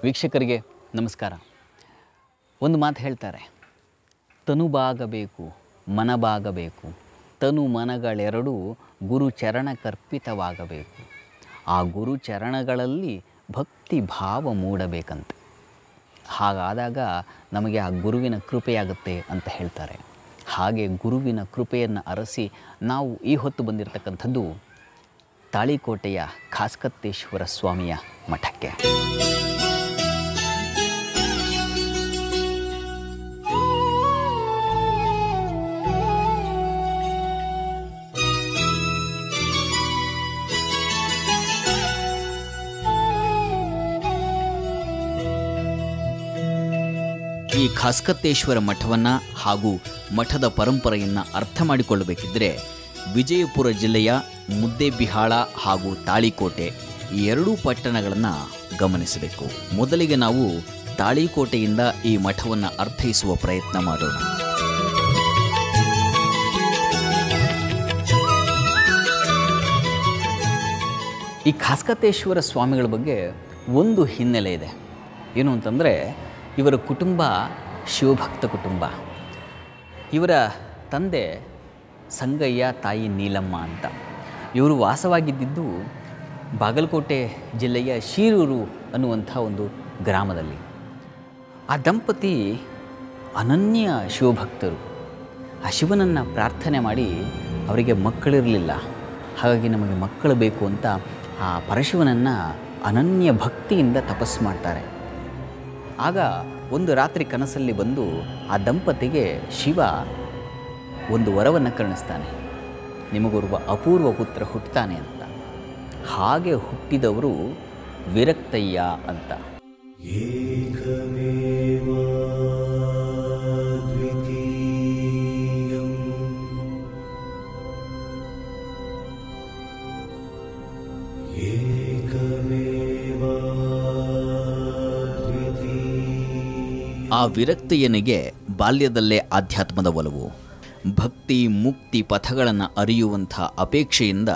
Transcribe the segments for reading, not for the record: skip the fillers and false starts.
ವೀಕ್ಷಕರಿಗೆ ನಮಸ್ಕಾರ. ಒಂದು ಮಾತು ಹೇಳ್ತಾರೆ, ತನುಬಾಗಬೇಕು ಮನಬಾಗಬೇಕು, ತನು ಮನಗಳೆರಡೂ ಗುರುಚರಣ ಕರ್ಪಿತವಾಗಬೇಕು. ಆ ಗುರುಚರಣಗಳಲ್ಲಿ ಭಕ್ತಿ ಭಾವ ಮೂಡಬೇಕಂತೆ. ಹಾಗಾದಾಗ ನಮಗೆ ಆ ಗುರುವಿನ ಕೃಪೆಯಾಗುತ್ತೆ ಅಂತ ಹೇಳ್ತಾರೆ. ಹಾಗೆ ಗುರುವಿನ ಕೃಪೆಯನ್ನು ಅರಸಿ ನಾವು ಈ ಹೊತ್ತು ಬಂದಿರತಕ್ಕಂಥದ್ದು ತಾಳಿಕೋಟೆಯ ಖಾಸ್ಕತ್ತೇಶ್ವರ ಸ್ವಾಮಿಯ ಮಠಕ್ಕೆ. ಈ ಖಾಸ್ಕತ್ತೇಶ್ವರ ಮಠವನ್ನು ಹಾಗೂ ಮಠದ ಪರಂಪರೆಯನ್ನು ಅರ್ಥ ಮಾಡಿಕೊಳ್ಳಬೇಕಿದ್ದರೆ ವಿಜಯಪುರ ಜಿಲ್ಲೆಯ ಮುದ್ದೇಬಿಹಾಳ ಹಾಗೂ ತಾಳಿಕೋಟೆ ಈ ಎರಡೂ ಪಟ್ಟಣಗಳನ್ನು ಗಮನಿಸಬೇಕು. ಮೊದಲಿಗೆ ನಾವು ತಾಳಿಕೋಟೆಯಿಂದ ಈ ಮಠವನ್ನು ಅರ್ಥೈಸುವ ಪ್ರಯತ್ನ ಮಾಡೋಣ. ಈ ಖಾಸ್ಕತ್ತೇಶ್ವರ ಸ್ವಾಮಿಗಳ ಬಗ್ಗೆ ಒಂದು ಹಿನ್ನೆಲೆ ಇದೆ. ಏನು ಅಂತಂದರೆ, ಇವರ ಕುಟುಂಬ ಶಿವಭಕ್ತ ಕುಟುಂಬ. ಇವರ ತಂದೆ ಸಂಗಯ್ಯ, ತಾಯಿ ನೀಲಮ್ಮ ಅಂತ. ಇವರು ವಾಸವಾಗಿದ್ದು ಬಾಗಲಕೋಟೆ ಜಿಲ್ಲೆಯ ಶೀರೂರು ಅನ್ನುವಂಥ ಒಂದು ಗ್ರಾಮದಲ್ಲಿ. ಆ ದಂಪತಿ ಅನನ್ಯ ಶಿವಭಕ್ತರು. ಆ ಶಿವನನ್ನು ಪ್ರಾರ್ಥನೆ ಮಾಡಿ ಅವರಿಗೆ ಮಕ್ಕಳಿರಲಿಲ್ಲ. ಹಾಗಾಗಿ ನಮಗೆ ಮಕ್ಕಳು ಬೇಕು ಅಂತ ಆ ಪರಶಿವನನ್ನು ಅನನ್ಯ ಭಕ್ತಿಯಿಂದ ತಪಸ್ಸು ಮಾಡ್ತಾರೆ. ಆಗ ಒಂದು ರಾತ್ರಿ ಕನಸಲ್ಲಿ ಬಂದು ಆ ದಂಪತಿಗೆ ಶಿವ ಒಂದು ವರವನ್ನು ಕರುಣಿಸ್ತಾನೆ. ನಿಮಗೊಬ್ಬ ಅಪೂರ್ವ ಪುತ್ರ ಹುಟ್ಟುತ್ತಾನೆ ಅಂತ. ಹಾಗೆ ಹುಟ್ಟಿದವರು ವಿರಕ್ತಯ್ಯ ಅಂತ. ಆ ವಿರಕ್ತಯ್ಯನಿಗೆ ಬಾಲ್ಯದಲ್ಲೇ ಆಧ್ಯಾತ್ಮದ ಒಲವು, ಭಕ್ತಿ ಮುಕ್ತಿ ಪಥಗಳನ್ನು ಅರಿಯುವಂಥ ಅಪೇಕ್ಷೆಯಿಂದ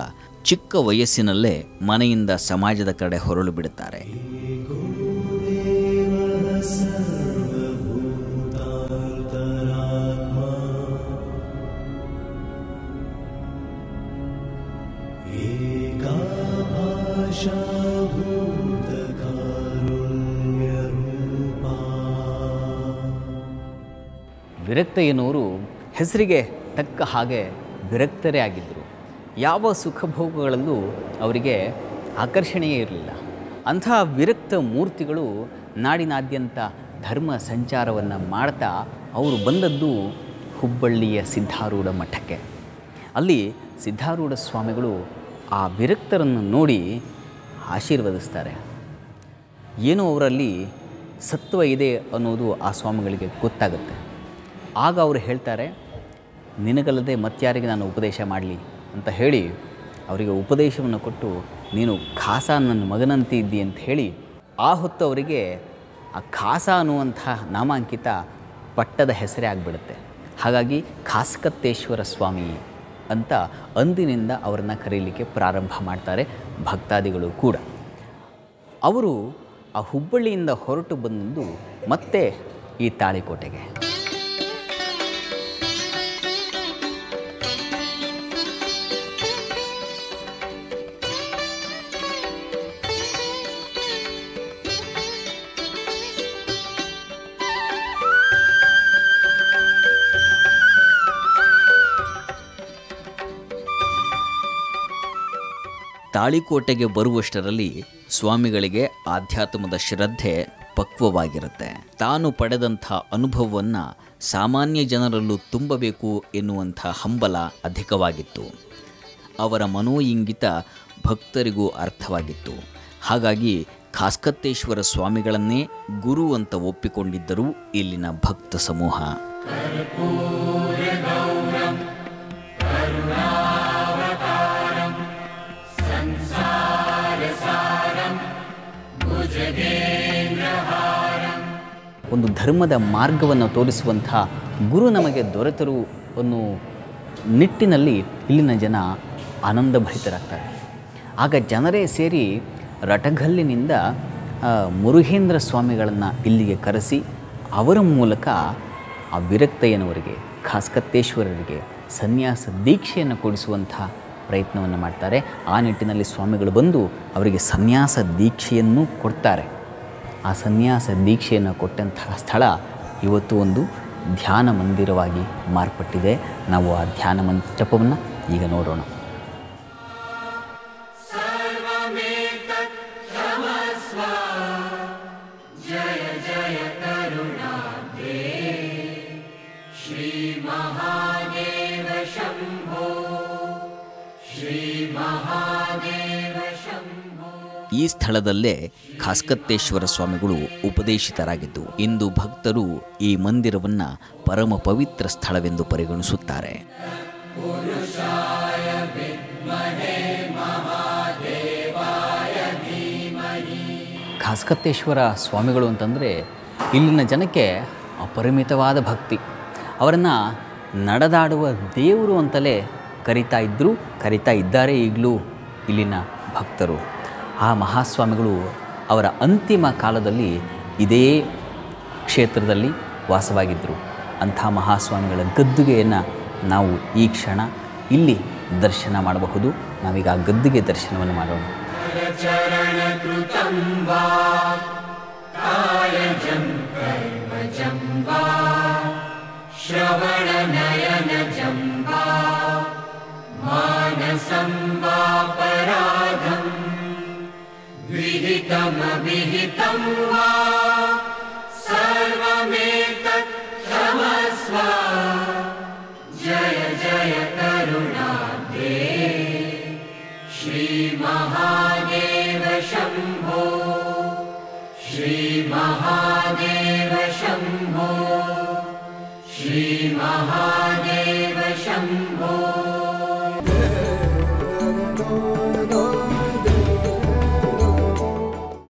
ಚಿಕ್ಕ ವಯಸ್ಸಿನಲ್ಲೇ ಮನೆಯಿಂದ ಸಮಾಜದ ಕಡೆ ಹೊರಳು ಬಿಡುತ್ತಾರೆ. ವಿರಕ್ತಯ್ಯನವರು ಹೆಸರಿಗೆ ತಕ್ಕ ಹಾಗೆ ವಿರಕ್ತರೇ ಆಗಿದ್ದರು. ಯಾವ ಸುಖಭೋಗಗಳಲ್ಲೂ ಅವರಿಗೆ ಆಕರ್ಷಣೆಯೇ ಇರಲಿಲ್ಲ. ಅಂತಹ ವಿರಕ್ತ ಮೂರ್ತಿಗಳು ನಾಡಿನಾದ್ಯಂತ ಧರ್ಮ ಸಂಚಾರವನ್ನು ಮಾಡ್ತಾ ಅವರು ಬಂದದ್ದು ಹುಬ್ಬಳ್ಳಿಯ ಸಿದ್ಧಾರೂಢ ಮಠಕ್ಕೆ. ಅಲ್ಲಿ ಸಿದ್ಧಾರೂಢ ಸ್ವಾಮಿಗಳು ಆ ವಿರಕ್ತರನ್ನು ನೋಡಿ ಆಶೀರ್ವದಿಸ್ತಾರೆ. ಏನೋ ಅವರಲ್ಲಿ ಸತ್ವ ಇದೆ ಅನ್ನೋದು ಆ ಸ್ವಾಮಿಗಳಿಗೆ ಗೊತ್ತಾಗುತ್ತೆ. ಆಗ ಅವರು ಹೇಳ್ತಾರೆ, ನಿನಗಲ್ಲದೆ ಮತ್ತಾರಿಗೆ ನಾನು ಉಪದೇಶ ಮಾಡಲಿ ಅಂತ ಹೇಳಿ ಅವರಿಗೆ ಉಪದೇಶವನ್ನು ಕೊಟ್ಟು, ನೀನು ಖಾಸ ನನ್ನ ಮಗನಂತೆ ಇದ್ದಿ ಅಂತ ಹೇಳಿ ಆ ಹೊತ್ತು ಅವರಿಗೆ ಆ ಖಾಸ ಅನ್ನುವಂಥ ನಾಮಾಂಕಿತ ಪಟ್ಟದ ಹೆಸರೇ ಆಗಿಬಿಡುತ್ತೆ. ಹಾಗಾಗಿ ಖಾಸ್ಕತ್ತೇಶ್ವರ ಸ್ವಾಮಿ ಅಂತ ಅಂದಿನಿಂದ ಅವರನ್ನು ಕರೀಲಿಕ್ಕೆ ಪ್ರಾರಂಭ ಮಾಡ್ತಾರೆ ಭಕ್ತಾದಿಗಳು ಕೂಡ. ಅವರು ಆ ಹುಬ್ಬಳ್ಳಿಯಿಂದ ಹೊರಟು ಬಂದು ಮತ್ತೆ ಈ ತಾಳಿಕೋಟೆಗೆ. ತಾಳಿಕೋಟೆಗೆ ಬರುವಷ್ಟರಲ್ಲಿ ಸ್ವಾಮಿಗಳಿಗೆ ಆಧ್ಯಾತ್ಮದ ಶ್ರದ್ಧೆ ಪಕ್ವವಾಗಿರುತ್ತೆ. ತಾನು ಪಡೆದಂಥ ಅನುಭವವನ್ನು ಸಾಮಾನ್ಯ ಜನರಲ್ಲೂ ತುಂಬಬೇಕು ಎನ್ನುವಂಥ ಹಂಬಲ ಅಧಿಕವಾಗಿತ್ತು. ಅವರ ಮನೋಇಂಗಿತ ಭಕ್ತರಿಗೂ ಅರ್ಥವಾಗಿತ್ತು. ಹಾಗಾಗಿ ಖಾಸ್ಕತ್ತೇಶ್ವರ ಸ್ವಾಮಿಗಳನ್ನೇ ಗುರು ಅಂತ ಒಪ್ಪಿಕೊಂಡಿದ್ದರು ಇಲ್ಲಿನ ಭಕ್ತ ಸಮೂಹ. ಒಂದು ಧರ್ಮದ ಮಾರ್ಗವನ್ನು ತೋರಿಸುವಂಥ ಗುರು ನಮಗೆ ದೊರೆತರು ಅನ್ನೋ ನಿಟ್ಟಿನಲ್ಲಿ ಇಲ್ಲಿನ ಜನ ಆನಂದಭರಿತರಾಗ್ತಾರೆ. ಆಗ ಜನರೇ ಸೇರಿ ರಟಗಲ್ಲಿನಿಂದ ಮುರುಗೇಂದ್ರ ಸ್ವಾಮಿಗಳನ್ನು ಇಲ್ಲಿಗೆ ಕರೆಸಿ ಅವರ ಮೂಲಕ ಆ ವಿರಕ್ತಯ್ಯನವರಿಗೆ ಖಾಸ್ಕತ್ತೇಶ್ವರರಿಗೆ ಸನ್ಯಾಸ ದೀಕ್ಷೆಯನ್ನು ಕೊಡಿಸುವಂಥ ಪ್ರಯತ್ನವನ್ನು ಮಾಡ್ತಾರೆ. ಆ ನಿಟ್ಟಿನಲ್ಲಿ ಸ್ವಾಮಿಗಳು ಬಂದು ಅವರಿಗೆ ಸನ್ಯಾಸ ದೀಕ್ಷೆಯನ್ನು ಕೊಡ್ತಾರೆ. ಆ ಸನ್ಯಾಸ ದೀಕ್ಷೆಯನ್ನು ಕೊಟ್ಟಂತಹ ಸ್ಥಳ ಇವತ್ತು ಒಂದು ಧ್ಯಾನ ಮಂದಿರವಾಗಿ ಮಾರ್ಪಟ್ಟಿದೆ. ನಾವು ಆ ಧ್ಯಾನ ಮಂಟಪವನ್ನು ಈಗ ನೋಡೋಣ. ಈ ಸ್ಥಳದಲ್ಲೇ ಖಾಸ್ಕತ್ತೇಶ್ವರ ಸ್ವಾಮಿಗಳು ಉಪದೇಶಿತರಾಗಿದ್ದು ಇಂದು ಭಕ್ತರು ಈ ಮಂದಿರವನ್ನು ಪರಮ ಪವಿತ್ರ ಸ್ಥಳವೆಂದು ಪರಿಗಣಿಸುತ್ತಾರೆ. ಖಾಸ್ಕತ್ತೇಶ್ವರ ಸ್ವಾಮಿಗಳು ಅಂತಂದರೆ ಇಲ್ಲಿನ ಜನಕ್ಕೆ ಅಪರಿಮಿತವಾದ ಭಕ್ತಿ. ಅವರನ್ನು ನಡೆದಾಡುವ ದೇವರು ಅಂತಲೇ ಕರಿತಾ ಇದ್ದಾರೆ ಈಗಲೂ ಇಲ್ಲಿನ ಭಕ್ತರು. ಆ ಮಹಾಸ್ವಾಮಿಗಳು ಅವರ ಅಂತಿಮ ಕಾಲದಲ್ಲಿ ಇದೇ ಕ್ಷೇತ್ರದಲ್ಲಿ ವಾಸವಾಗಿದ್ದರು. ಅಂಥ ಮಹಾಸ್ವಾಮಿಗಳ ಗದ್ದುಗೆಯನ್ನು ನಾವು ಈ ಕ್ಷಣ ಇಲ್ಲಿ ದರ್ಶನ ಮಾಡಬಹುದು. ನಾವೀಗ ಆ ಗದ್ದುಗೆ ದರ್ಶನವನ್ನು ಮಾಡೋಣ. विहितं वा सर्वमेतत् क्षमस्व जय जय करुणाब्धे श्रीमहादेव शम्भो श्रीमहादेव शम्भो श्रीमहा